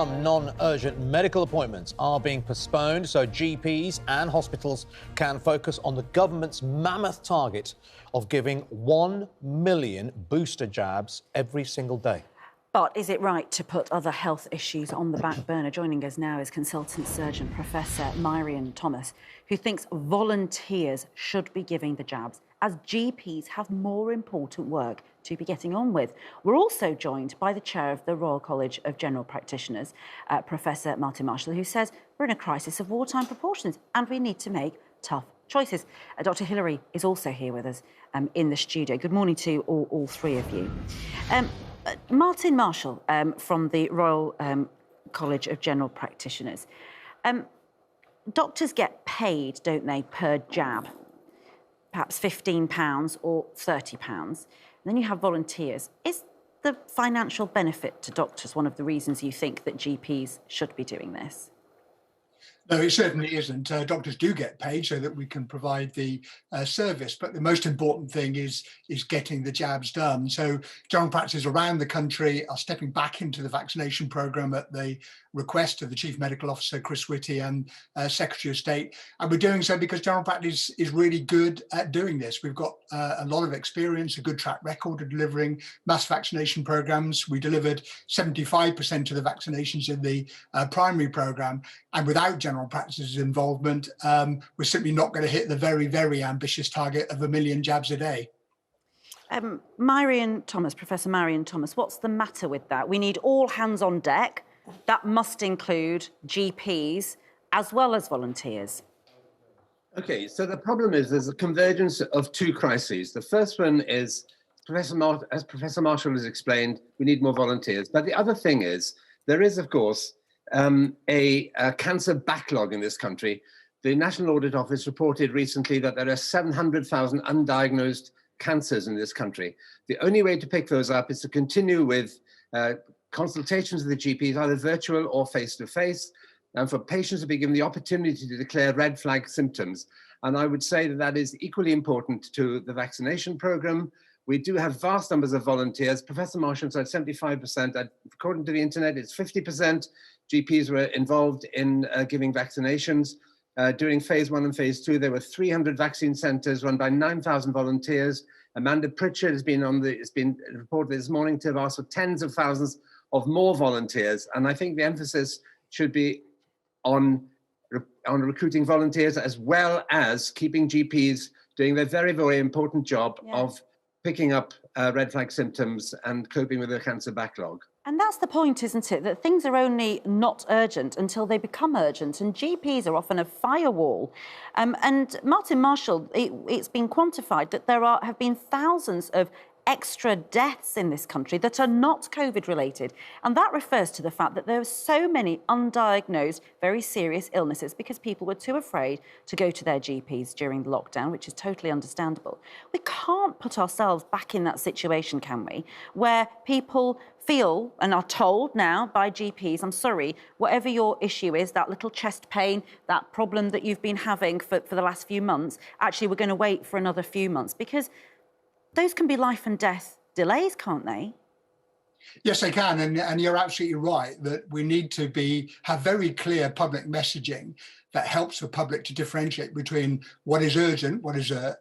Some non-urgent medical appointments are being postponed so GPs and hospitals can focus on the government's mammoth target of giving 1 million booster jabs every single day. But is it right to put other health issues on the back burner? Joining us now is consultant surgeon Professor Marion Thomas, who thinks volunteers should be giving the jabs, as GPs have more important work to be getting on with. We're also joined by the chair of the Royal College of General Practitioners, Professor Martin Marshall, who says we're in a crisis of wartime proportions and we need to make tough choices. Dr. Hillary is also here with us in the studio. Good morning to all three of you. Martin Marshall from the Royal College of General Practitioners. Doctors get paid, don't they, per jab? Perhaps £15 or £30. And then you have volunteers. Is the financial benefit to doctors one of the reasons you think that GPs should be doing this? No, it certainly isn't. Doctors do get paid so that we can provide the service, but the most important thing is getting the jabs done. So general practices around the country are stepping back into the vaccination programme at the request of the Chief Medical Officer, Chris Whitty, and Secretary of State. And we're doing so because general practice is really good at doing this. We've got a lot of experience, a good track record of delivering mass vaccination programmes. We delivered 75% of the vaccinations in the primary programme, and without general practices involvement, we're simply not going to hit the very, very ambitious target of 1 million jabs a day. Marion Thomas, Professor Marion Thomas, what's the matter with that? We need all hands on deck. That must include GPs as well as volunteers. OK, so the problem is there's a convergence of two crises. The first one is, as Professor Marshall has explained, we need more volunteers. But the other thing is, there is, of course, a cancer backlog in this country. The National Audit Office reported recently that there are 700,000 undiagnosed cancers in this country. The only way to pick those up is to continue with consultations with the GPs, either virtual or face-to-face, and for patients to be given the opportunity to declare red flag symptoms. And I would say that that is equally important to the vaccination programme. We do have vast numbers of volunteers. Professor Marshall said 75%. According to the internet, it's 50%. GPs were involved in giving vaccinations. During phase 1 and phase 2, there were 300 vaccine centres run by 9,000 volunteers. Amanda Pritchard has been reported this morning to have asked for tens of thousands of more volunteers. And I think the emphasis should be on recruiting volunteers as well as keeping GPs doing their very, very important job of picking up red flag symptoms and coping with the cancer backlog. And that's the point, isn't it? That things are only not urgent until they become urgent, and GPs are often a firewall. And Martin Marshall, it's been quantified that there have been thousands of extra deaths in this country that are not COVID-related. And that refers to the fact that there are so many undiagnosed, very serious illnesses because people were too afraid to go to their GPs during the lockdown, which is totally understandable. We can't put ourselves back in that situation, can we, where people feel and are told now by GPs, I'm sorry, whatever your issue is, that little chest pain, that problem that you've been having for the last few months, actually we're going to wait for another few months, because those can be life and death delays, can't they? Yes, they can, and you're absolutely right that we need to have very clear public messaging that helps the public to differentiate between what is urgent, what is a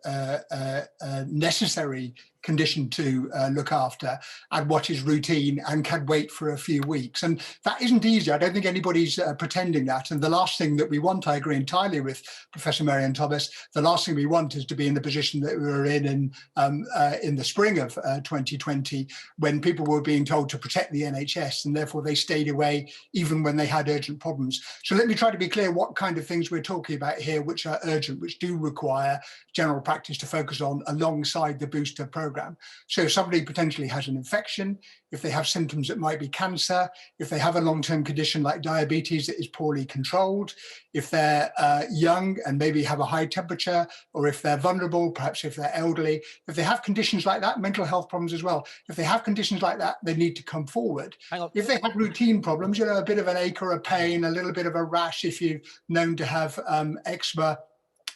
necessary condition to look after, and what is routine and can wait for a few weeks. And that isn't easy. I don't think anybody's pretending that. And the last thing that we want, I agree entirely with Professor Marion Thomas, the last thing we want is to be in the position that we were in the spring of 2020, when people were being told to protect the NHS, and therefore they stayed away even when they had urgent problems. So let me try to be clear what kind of things we're talking about here, which are urgent, which do require general practice to focus on alongside the booster programme. So if somebody potentially has an infection, if they have symptoms that might be cancer, if they have a long-term condition like diabetes that is poorly controlled, if they're young and maybe have a high temperature, or if they're vulnerable, perhaps if they're elderly, if they have conditions like that, mental health problems as well, if they have conditions like that, they need to come forward. Hang on. If they have routine problems, a bit of an ache or a pain, a little bit of a rash, if you're known to have eczema,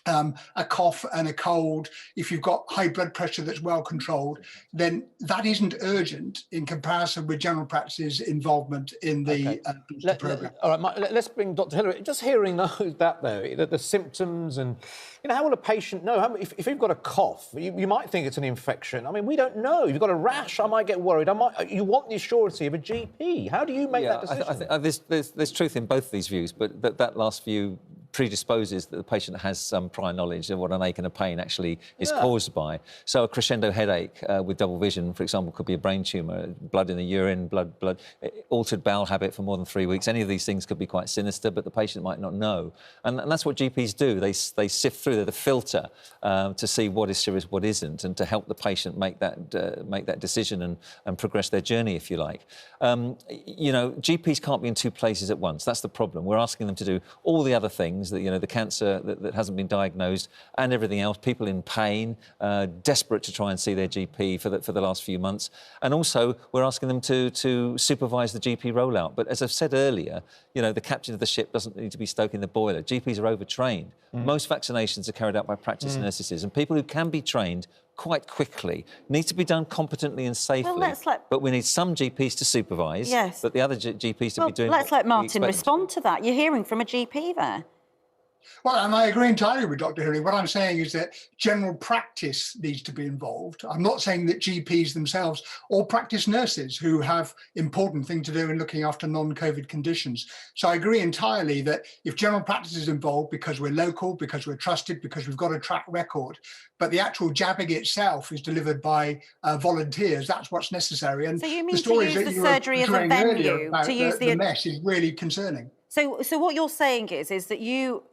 a cough and a cold, if you've got high blood pressure that's well controlled, then that isn't urgent in comparison with general practice's involvement in the programme. All right, let's bring Dr. Hillary. Just hearing that, though, the symptoms and, how will a patient know? If you've got a cough, you might think it's an infection. I mean, we don't know. If you've got a rash, I might get worried. You want the assurance of a GP. How do you make that decision? I think there's truth in both these views, but that last view predisposes that the patient has some prior knowledge of what an ache and a pain actually is caused by. So a crescendo headache with double vision, for example, could be a brain tumour, blood in the urine, blood, altered bowel habit for more than 3 weeks. Any of these things could be quite sinister, but the patient might not know. And that's what GPs do. They sift through, they're the filter to see what is serious, what isn't, and to help the patient make that decision and progress their journey, if you like. GPs can't be in two places at once. That's the problem. We're asking them to do all the other things, that the cancer that hasn't been diagnosed and everything else, people in pain, desperate to try and see their GP for the last few months. And also, we're asking them to supervise the GP rollout. But as I've said earlier, the captain of the ship doesn't need to be stoking the boiler. GPs are overtrained. Most vaccinations are carried out by practice nurses, and people who can be trained quite quickly need to be done competently and safely. But we need some GPs to supervise, but the other GPs to be doing. Let's let Martin respond to that. You're hearing from a GP there. Well, and I agree entirely with Dr. Hillary. What I'm saying is that general practice needs to be involved. I'm not saying that GPs themselves or practice nurses who have important thing to do in looking after non-COVID conditions. So I agree entirely that if general practice is involved because we're local, because we're trusted, because we've got a track record, but the actual jabbing itself is delivered by volunteers, that's what's necessary. And so you mean the stories to use the surgery as a venue, to use the mess is really concerning. So what you're saying is that you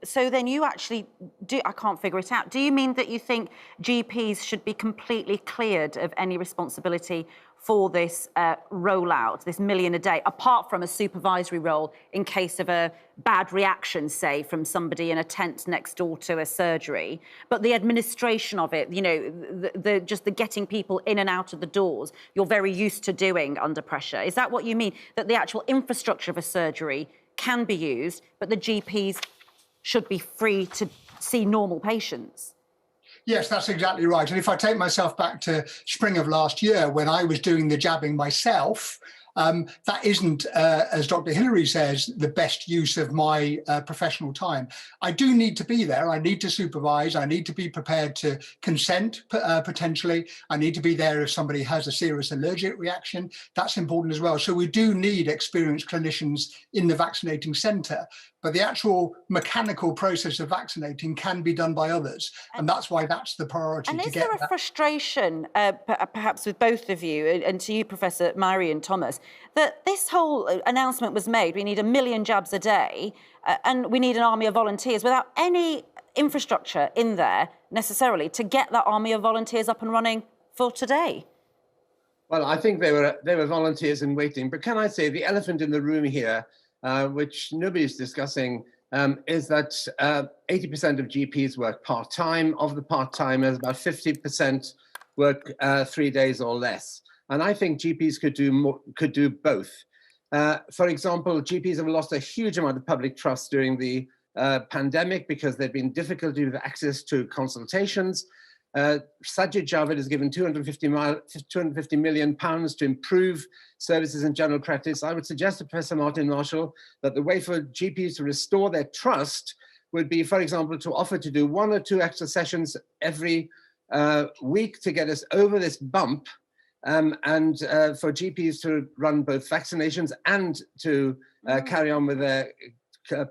actually do, I can't figure it out. Do you mean that you think GPs should be completely cleared of any responsibility for this rollout, this million a day, apart from a supervisory role in case of a bad reaction, say, from somebody in a tent next door to a surgery? But the administration of it, just the getting people in and out of the doors, you're very used to doing under pressure. Is that what you mean? That the actual infrastructure of a surgery can be used, but the GPs should be free to see normal patients? Yes, that's exactly right. And if I take myself back to spring of last year, when I was doing the jabbing myself, that isn't, as Dr. Hillary says, the best use of my professional time. I do need to be there. I need to supervise. I need to be prepared to consent, potentially. I need to be there if somebody has a serious allergic reaction. That's important as well. So we do need experienced clinicians in the vaccinating centre. But the actual mechanical process of vaccinating can be done by others. And that's why that's the priority. And is there a frustration, perhaps with both of you, and to you, Professor Myriam Thomas, that this whole announcement was made, we need 1 million jabs a day, and we need an army of volunteers without any infrastructure in there necessarily to get that army of volunteers up and running for today? Well, I think they were volunteers in waiting. But can I say the elephant in the room here, which nobody's discussing, is that 80% of GPs work part-time. Of the part-timers, about 50% work 3 days or less. And I think GPs could do both. For example, GPs have lost a huge amount of public trust during the pandemic because there'd been difficulty with access to consultations. Sajid Javid has given £250 million to improve services in general practice. I would suggest to Professor Martin Marshall that the way for GPs to restore their trust would be, for example, to offer to do 1 or 2 extra sessions every week to get us over this bump, and for GPs to run both vaccinations and to carry on with their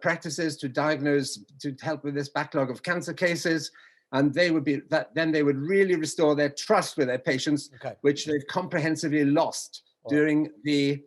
practices, to diagnose, to help with this backlog of cancer cases. And then they would really restore their trust with their patients, which they've comprehensively lost during the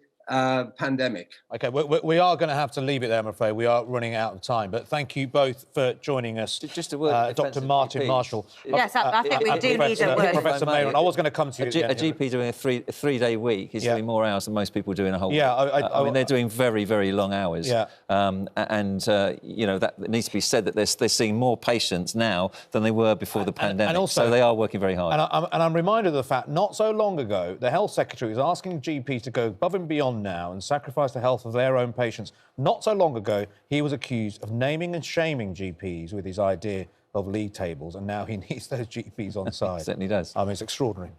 pandemic. OK, we are going to have to leave it there, I'm afraid. We are running out of time. But thank you both for joining us. Just a word, Dr. Martin Marshall. Yes, I think we do need a word. Professor Mayron, I was going to come to you. A GP doing a three-day week is doing more hours than most people do in a whole week. I mean, they're doing very, very long hours. Yeah. That needs to be said that they're seeing more patients now than they were before the pandemic. And also, so they are working very hard. And I'm reminded of the fact, not so long ago, the Health Secretary was asking GPs to go above and beyond now and sacrifice the health of their own patients. Not so long ago, he was accused of naming and shaming GPs with his idea of league tables, and now he needs those GPs on side. Certainly does. I mean, it's extraordinary.